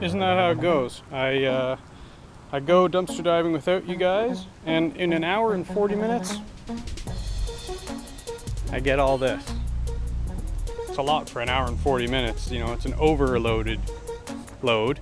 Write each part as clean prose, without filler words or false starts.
isn't that how it goes? I go dumpster diving without you guys, and in an hour and 40 minutes, I get all this. It's a lot for an hour and 40 minutes. You know, it's an overloaded load.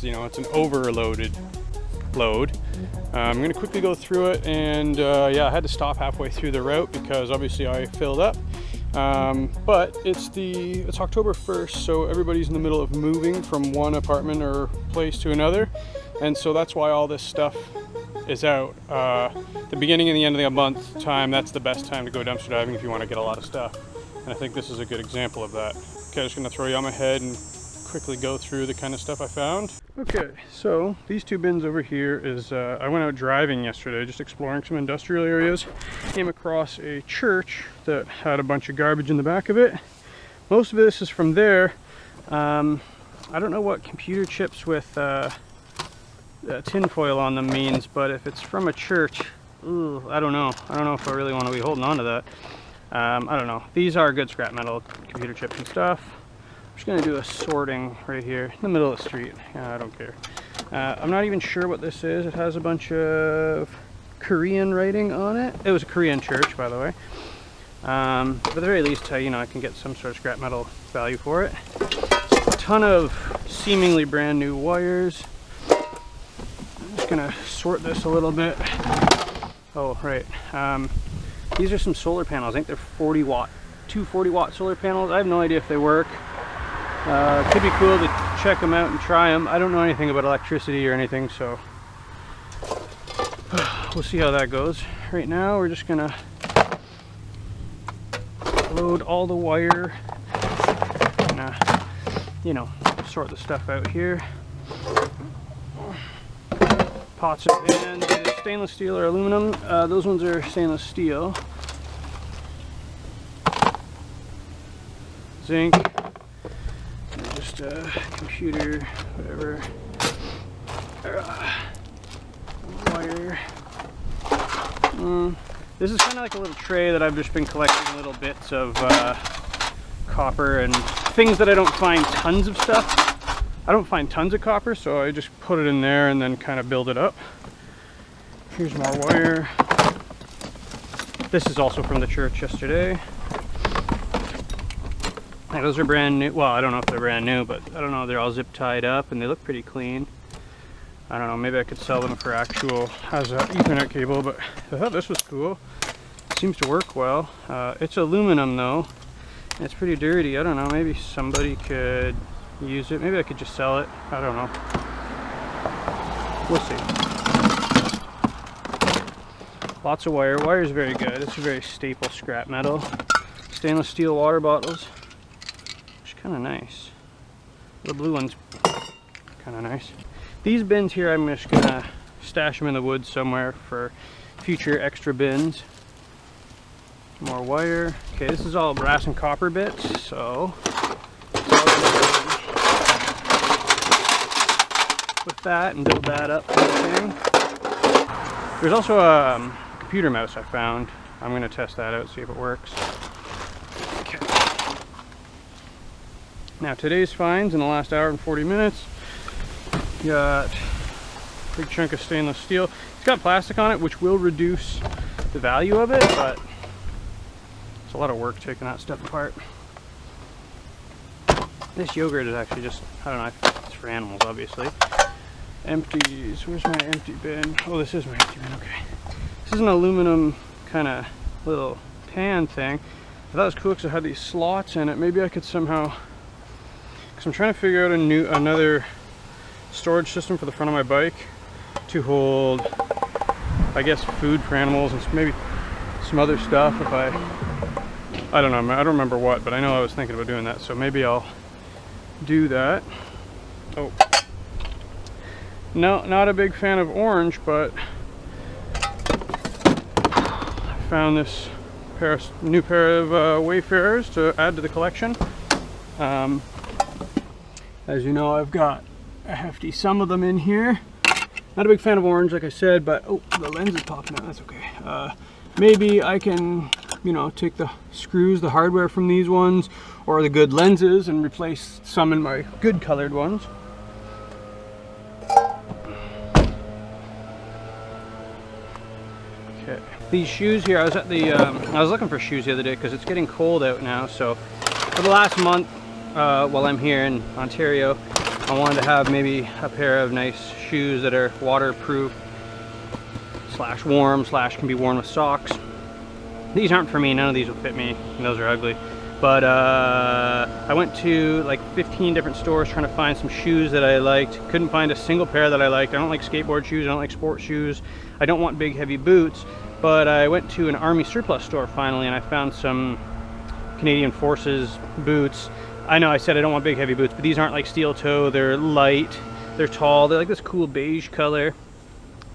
You know, it's an overloaded load. I'm going to quickly go through it, and yeah, I had to stop halfway through the route because obviously I filled up. But it's October 1st, so everybody's in the middle of moving from one apartment or place to another, and so that's why all this stuff is out. The beginning and the end of the month time, that's the best time to go dumpster diving if you want to get a lot of stuff, and I think this is a good example of that. Okay, I'm just going to throw you on my head and quickly go through the kind of stuff I found. Okay, so these two bins over here is, I went out driving yesterday, just exploring some industrial areas. Came across a church that had a bunch of garbage in the back of it. Most of this is from there. I don't know what computer chips with tin foil on them means, but if it's from a church, ooh, I don't know. I don't know if I really want to be holding on to that. I don't know. These are good scrap metal computer chips and stuff. I'm just going to do a sorting right here in the middle of the street. I don't care. I'm not even sure what this is. It has a bunch of Korean writing on it. It was a Korean church, by the way. But at the very least, you know, I can get some sort of scrap metal value for it. A ton of seemingly brand new wires. I'm just going to sort this a little bit. Oh, right. These are some solar panels. I think they're 40 watt, two 40 watt solar panels. I have no idea if they work. Could be cool to check them out and try them. I don't know anything about electricity or anything, so we'll see how that goes. Right now we're just gonna load all the wire and you know, sort the stuff out here. Pots and pans, either stainless steel or aluminum. Those ones are stainless steel. Zinc. Just a computer, whatever. Wire. This is kind of like a little tray that I've just been collecting little bits of copper and things that I don't find tons of stuff. I don't find tons of copper, so I just put it in there and then kind of build it up. Here's more wire. This is also from the church yesterday. Yeah, those are brand new. Well, I don't know if they're brand new, but I don't know, they're all zip tied up and they look pretty clean. I don't know, maybe I could sell them for actual as an Ethernet cable, but I thought this was cool. It seems to work well. It's aluminum though, and it's pretty dirty. I don't know, maybe somebody could use it. Maybe I could just sell it. I don't know. We'll see. Lots of wire. Wire is very good. It's a very staple scrap metal. Stainless steel water bottles. Kind of nice. The blue one's kind of nice. These bins here, I'm just gonna stash them in the woods somewhere for future extra bins. More wire. Okay, this is all brass and copper bits, so with that and build that up kind of thing. There's also a computer mouse I found. I'm gonna test that out, see if it works. Now today's finds in the last hour and 40 minutes, got a big chunk of stainless steel. It's got plastic on it, which will reduce the value of it, but it's a lot of work taking that stuff apart. This yogurt is actually just, I don't know, it's for animals obviously. Empties, where's my empty bin? Oh, this is my empty bin, okay. This is an aluminum kind of little pan thing. I thought it was cool because it had these slots in it. Maybe I could somehow, because I'm trying to figure out another storage system for the front of my bike to hold I guess, food for animals and maybe some other stuff if I don't know, I don't remember what, but I know I was thinking about doing that, so maybe I'll do that. Oh. No, not a big fan of orange, but I found this new pair of Wayfarers to add to the collection. As you know, I've got a hefty sum of them in here. Not a big fan of orange, like I said, but oh, the lens is popping out. That's okay. Maybe I can, you know, take the screws, the hardware from these ones, or the good lenses, and replace some in my good colored ones. Okay. These shoes here, I was at the, I was looking for shoes the other day because it's getting cold out now. So for the last month, while I'm here in Ontario, I wanted to have maybe a pair of nice shoes that are waterproof slash warm slash can be worn with socks. These aren't for me, none of these will fit me, those are ugly. But I went to like 15 different stores trying to find some shoes that I liked. Couldn't find a single pair that I liked. I don't like skateboard shoes, I don't like sports shoes. I don't want big heavy boots. But I went to an Army surplus store finally and I found some Canadian Forces boots. I know I said I don't want big heavy boots, but these aren't like steel toe, they're light, they're tall, they're like this cool beige color.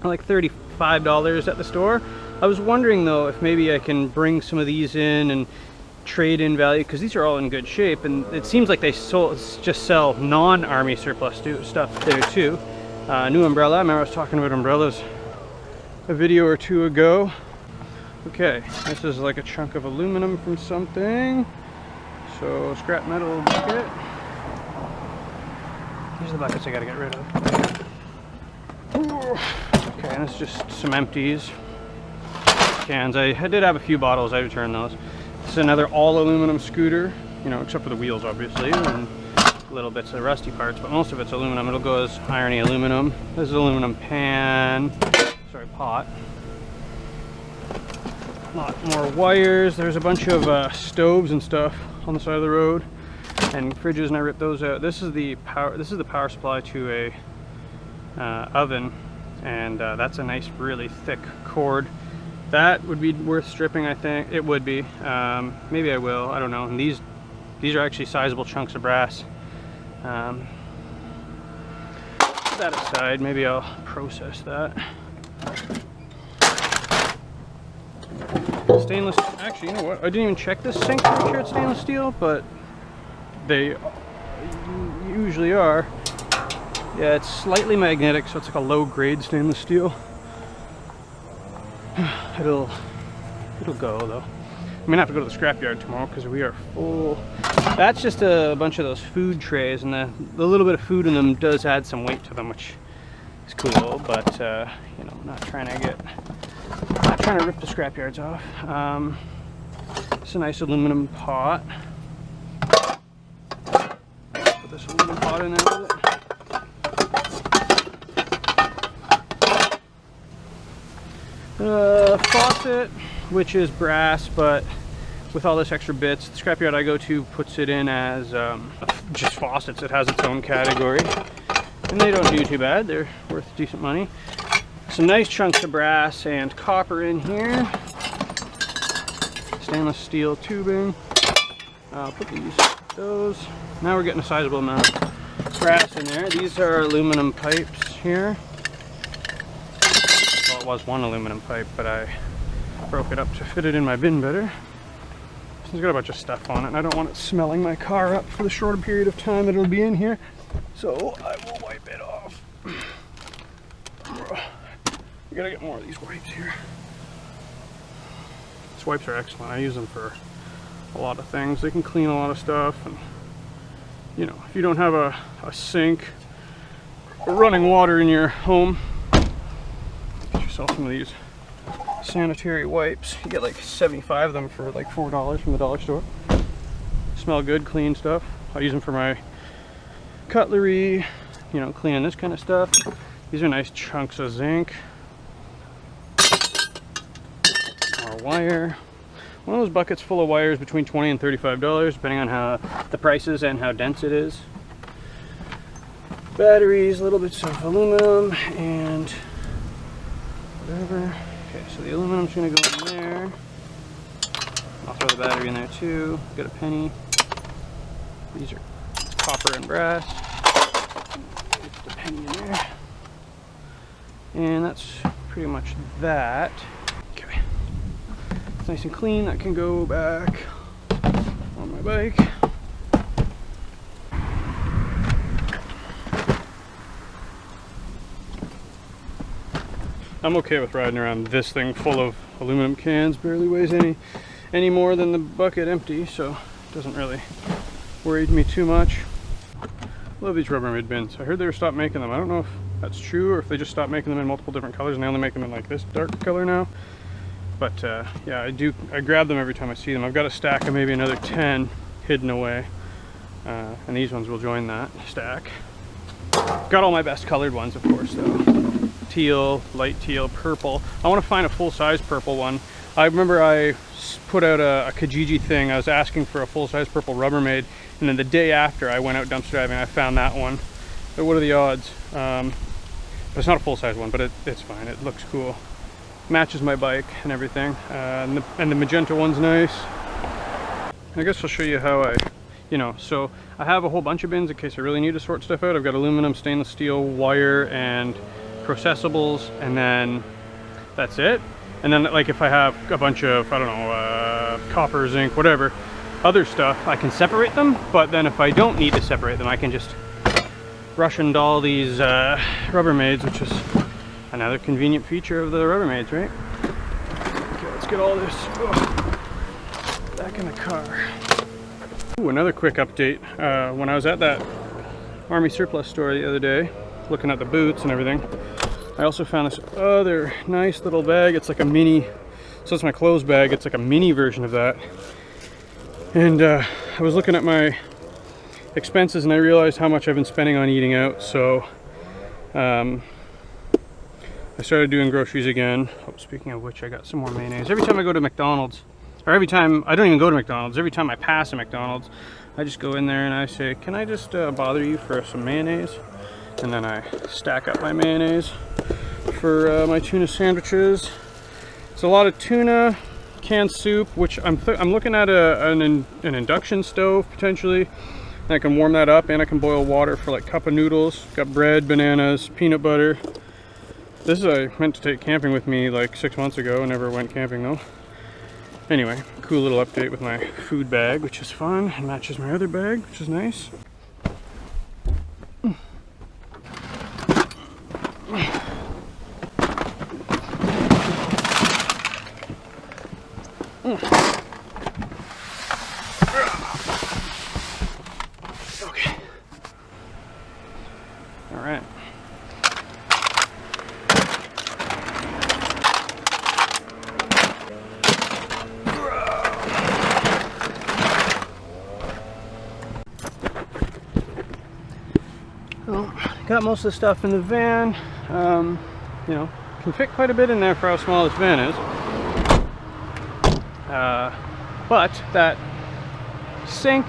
They're like $35 at the store. I was wondering though if maybe I can bring some of these in and trade in value, because these are all in good shape, and it seems like they just sell non-Army surplus stuff there too. New umbrella, I remember I was talking about umbrellas a video or two ago. Okay, this is like a chunk of aluminum from something. So scrap metal bucket. These are the buckets I gotta get rid of. Okay, and it's just some empties. Cans. I did have a few bottles, I returned those. This is another all aluminum scooter, you know, except for the wheels obviously, and little bits of rusty parts, but most of it's aluminum. It'll go as irony aluminum. This is aluminum pan, sorry, pot. A lot more wires. There's a bunch of stoves and stuff on the side of the road, and fridges, and I ripped those out. This is the power supply to a oven, and that's a nice, really thick cord. That would be worth stripping, I think. It would be. Maybe I will. I don't know. And these are actually sizable chunks of brass. Put that aside. Maybe I'll process that. Stainless. Actually, you know what? I didn't even check this sink to make sure it's stainless steel, but they usually are. Yeah, it's slightly magnetic, so it's like a low-grade stainless steel. It'll go though. I'm gonna have to go to the scrapyard tomorrow because we are full. That's just a bunch of those food trays, and the little bit of food in them does add some weight to them, which is cool. But you know, not trying to rip the scrapyards off. It's a nice aluminum pot. Put this aluminum pot in there with it. Faucet, which is brass, but with all this extra bits, the scrapyard I go to puts it in as just faucets. It has its own category, and they don't do too bad. They're worth decent money. Some nice chunks of brass and copper in here. Stainless steel tubing. I'll put those. Now we're getting a sizable amount of brass in there. These are aluminum pipes here. Well, it was one aluminum pipe, but I broke it up to fit it in my bin better. It's got a bunch of stuff on it, and I don't want it smelling my car up for the shorter period of time that it'll be in here. So I will wipe it off. I gotta get more of these wipes here. These wipes are excellent. I use them for a lot of things. They can clean a lot of stuff, and you know, if you don't have a sink or running water in your home, get yourself some of these sanitary wipes. You get like 75 of them for like $4 from the dollar store. Smell good, clean stuff. I use them for my cutlery, you know, cleaning this kind of stuff. These are nice chunks of zinc. More wire. One of those buckets full of wires between $20 and $35, depending on how the price is and how dense it is. Batteries, little bits of aluminum and whatever. Okay, so the aluminum's gonna go in there. I'll throw the battery in there too. Got a penny. These are copper and brass. Put the penny in there. And that's pretty much that. Okay. It's nice and clean. That can go back on my bike. I'm okay with riding around this thing full of aluminum cans. Barely weighs any more than the bucket empty, so it doesn't really worry me too much. Love these Rubbermaid bins. I heard they were stopped making them. I don't know if that's true or if they just stopped making them in multiple different colors and they only make them in like this dark color now. But yeah, I grab them every time I see them. I've got a stack of maybe another 10 hidden away, and these ones will join that stack. Got all my best colored ones, of course, though. Teal, light teal, purple. I want to find a full-size purple one. I remember I put out a Kijiji thing. I was asking for a full-size purple Rubbermaid, and then the day after I went out dumpster diving, I found that one. But what are the odds? But it's not a full-size one, but it's fine. It looks cool. Matches my bike and everything. And the magenta one's nice. I guess I'll show you how so I have a whole bunch of bins in case I really need to sort stuff out. I've got aluminum, stainless steel, wire, and processables, and then that's it. And then like if I have a bunch of, I don't know, copper, zinc, whatever, other stuff, I can separate them. But then if I don't need to separate them, I can just Russian doll these Rubbermaids, which is another convenient feature of the Rubbermaids, right? Okay, let's get all this back in the car. Ooh, another quick update. When I was at that Army surplus store the other day, looking at the boots and everything, I also found this other nice little bag. It's like a mini, so it's my clothes bag. It's like a mini version of that. And I was looking at my expenses and I realized how much I've been spending on eating out. So I started doing groceries again. Oh, speaking of which, I got some more mayonnaise. Every time I go to McDonald's, or every time, I don't even go to McDonald's, every time I pass a McDonald's, I just go in there and I say, can I just bother you for some mayonnaise? And then I stack up my mayonnaise for my tuna sandwiches. It's a lot of tuna, canned soup, which I'm looking at an induction stove potentially. And I can warm that up, and I can boil water for like cup of noodles. Got bread, bananas, peanut butter. This is I meant to take camping with me like 6 months ago. Never went camping though. Anyway, cool little update with my food bag, which is fun and matches my other bag, which is nice. Okay. All right. Well, got most of the stuff in the van. You know, can fit quite a bit in there for how small this van is. But that sink,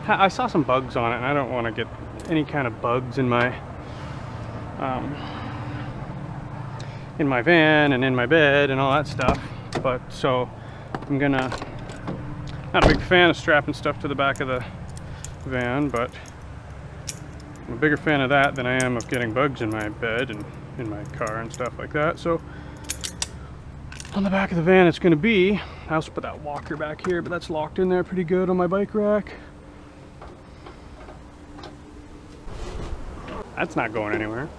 I saw some bugs on it, and I don't want to get any kind of bugs in my van and in my bed and all that stuff. But so I'm gonna, not a big fan of strapping stuff to the back of the van, but I'm a bigger fan of that than I am of getting bugs in my bed and in my car and stuff like that. So on the back of the van it's going to be, I also put that walker back here, but that's locked in there pretty good on my bike rack. That's not going anywhere.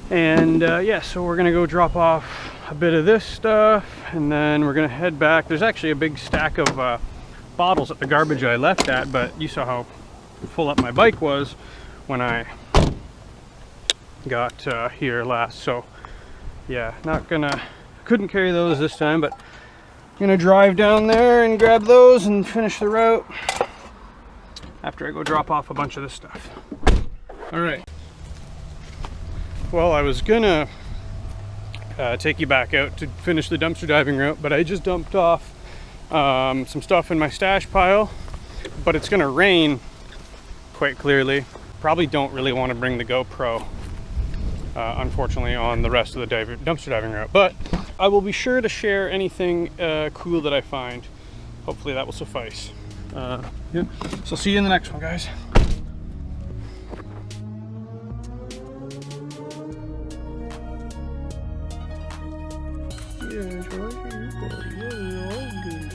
And yeah, so we're gonna go drop off a bit of this stuff, and then we're gonna head back. There's actually a big stack of bottles at the garbage I left at, but you saw how full up my bike was when I got here last. So yeah, couldn't carry those this time, but I'm gonna drive down there and grab those and finish the route after I go drop off a bunch of this stuff. All right. Well, I was gonna take you back out to finish the dumpster diving route, but I just dumped off some stuff in my stash pile, but it's gonna rain quite clearly. Probably don't really want to bring the GoPro, unfortunately, on the rest of the dumpster diving route, but I will be sure to share anything cool that I find. Hopefully that will suffice. Yeah. So see you in the next one, guys. Yeah, George, you buddy. Yeah, all good.